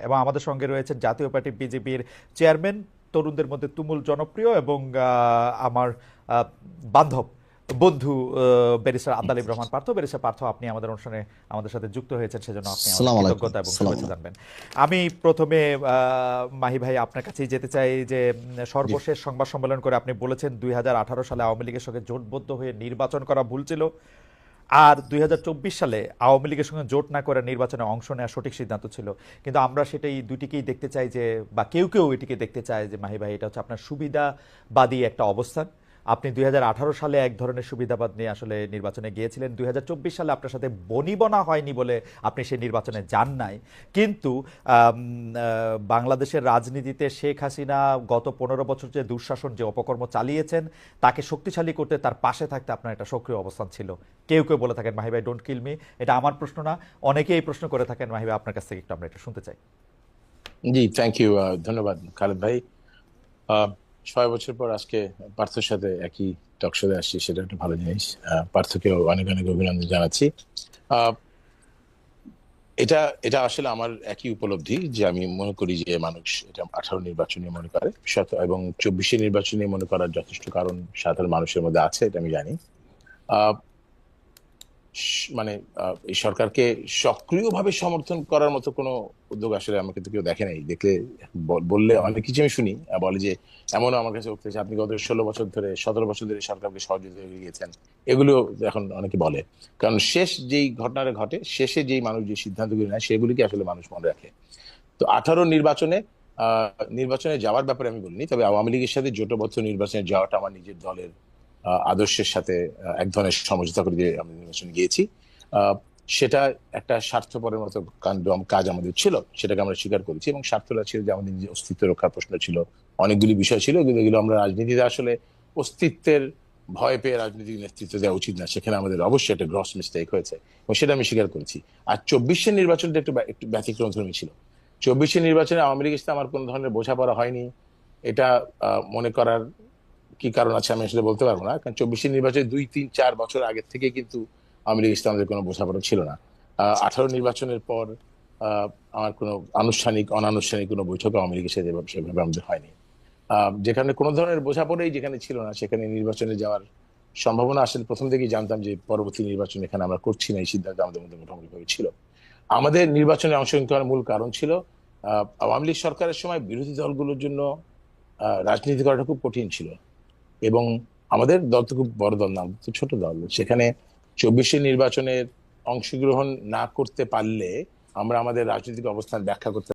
এবং আমাদের সঙ্গে রয়েছেন জাতীয় পার্টি বিজেপির চেয়ারম্যান, তরুণদের মধ্যে তুমুল জনপ্রিয় এবং আমার বান্ধব বন্ধু ব্যারিস্টার আদালিব রহমান পার্থ। ব্যারিস্টার পার্থ, আপনি আমাদের অনুষ্ঠানে আমাদের সাথে যুক্ত হয়েছেন, সেজন্য আপনি আমাদের সালাম আলাইকুম। কৃতজ্ঞতা এবং শুভেচ্ছা জানবেন। আমি প্রথমে মাহি ভাই আপনার কাছেই যেতে চাই যে জি। সর্বশেষ সংবাদ সম্মেলন করে আপনি বলেছেন 2018 সালে আওয়ামী লীগের সঙ্গে জোটবদ্ধ হয়ে নির্বাচন করা ভুল ছিল, আর 2024 সালে আওয়ামী লীগের সঙ্গে জোট না করে নির্বাচনে অংশ নেওয়া সঠিক সিদ্ধান্ত ছিল। কিন্তু আমরা সেটাই দুটিকেই দেখতে চাই যে, বা কেউ কেউ এটিকে দেখতে চায় যে মাহি ভাই, এটা হচ্ছে আপনার সুবিধাবাদী একটা অবস্থান। আপনি 2018 সালে এক ধরনের সুবিধাবাদ নিয়ে আসলে নির্বাচনে গিয়েছিলেন, 2024 সালে আপনার সাথে বনিবনা হয়নি বলে আপনি সেই নির্বাচনে যান নাই। কিন্তু বাংলাদেশের রাজনীতিতে শেখ হাসিনা গত 15 বছর যে দুঃশাসন, যে অপকর্ম চালিয়েছেন, তাকে শক্তিশালী করতে তার পাশে থাকতে আপনার একটা সক্রিয় অবস্থান ছিল। কেউ কেউ বলে থাকেন মাহি ভাই ডোন্ট কিল মি, এটা আমার প্রশ্ন না, অনেকেই এই প্রশ্ন করে থাকেন। মাহি ভাই, আপনার কাছ থেকে একটু আমরা এটা শুনতে চাই। জি, থ্যাংক ইউ। ধন্যবাদ খালেদ ভাই। 6 বছর পর আজকে পার্থর সাথে একই টক শোতে আসছি, সেটা একটা ভালো জিনিস। পার্থকেও অনেক অনেক অভিনন্দন জানাচ্ছি। আহ, এটা এটা আসলে আমার একই উপলব্ধি যে আমি মনে করি যে মানুষ এটা 18 নির্বাচনে মনে করে এবং 24 নির্বাচনে মনে করার যথেষ্ট কারণ সাধারণ মানুষের মধ্যে আছে, এটা আমি জানি। আহ মানে এই সরকারকে সক্রিয়ভাবে সমর্থন করার মতো কোনো উদ্যোগ আসলে আমাকে তো কেউ দেখে নাই। দেখলে বললে অনেক কিছু আমি শুনি, বলে যে এমনও আমার কাছে উঠতেছে আপনি গত 16 বছর ধরে 17 বছর ধরে সরকারকে সহযোগিতা করে গিয়েছেন, এগুলো এখন অনেকে বলে। কারণ শেষ যেই ঘটনাটা ঘটে, শেষে যেই মানুষ যে সিদ্ধান্তগুলি নেয় সেগুলিকে আসলে মানুষ মনে রাখে। তো 18 নির্বাচনে যাওয়ার ব্যাপারে আমি বলিনি, তবে আওয়ামী লীগের সাথে জোটবদ্ধ নির্বাচনে যাওয়াটা আমার নিজের দলের আদর্শের সাথে এক ধরনের সমঝোতা করে দিয়ে আমি নির্বাচনে গিয়েছি। সেটা একটা স্বার্থপরের মতো কাজ আমাদের ছিল, সেটাকে আমরা স্বীকার করেছি। এবং স্বার্থটা ছিল যে আমাদের নিজের অস্তিত্ব রক্ষার প্রশ্ন ছিল, অনেকগুলি বিষয় ছিল, এগুলো আমরা রাজনীতিতে আসলে অস্তিত্বের ভয় পেয়ে রাজনৈতিক নেতৃত্ব দেওয়া উচিত না, সেখানে আমাদের অবশ্যই একটা গ্রস মিস্টেক হয়েছে এবং সেটা আমি স্বীকার করেছি। আর 24 নির্বাচনটা একটু একটু ব্যতিক্রমধর্মী ছিল। 24 নির্বাচনে আওয়ামী লীগের সাথে আমার কোনো ধরনের বোঝাপড়া হয়নি, এটা মনে করার কি কারণ আছে আমি আসলে বলতে পারবো না। কারণ 24 নির্বাচনে 2, 3, 4 বছর আগে থেকে কিন্তু আওয়ামী লীগের সাথে আমাদের কোনো বোঝাপড়া ছিল না। 18 নির্বাচনের পর আমার কোনো আনুষ্ঠানিক অনানুষ্ঠানিক কোনো বৈঠক আওয়ামী লীগের সাথে সেভাবে আমাদের হয়নি। যেখানে কোনো ধরনের বোঝাপড়াই যেখানে ছিল না, সেখানে নির্বাচনে যাওয়ার সম্ভাবনা আসলে প্রথম থেকেই জানতাম যে পরবর্তী নির্বাচন এখানে আমরা করছি না, এই সিদ্ধান্ত আমাদের মধ্যে মোটামুটিভাবে ছিল। আমাদের নির্বাচনে অংশগ্রহণ করার মূল কারণ ছিল আওয়ামী লীগ সরকারের সময় বিরোধী দলগুলোর জন্য রাজনীতি করাটা খুব কঠিন ছিল। এবং আমাদের দল তো খুব বড় দল না, তো ছোট দল, সেখানে 24 নির্বাচনের অংশগ্রহণ না করতে পারলে আমরা আমাদের রাজনৈতিক অবস্থান ব্যাখ্যা করতে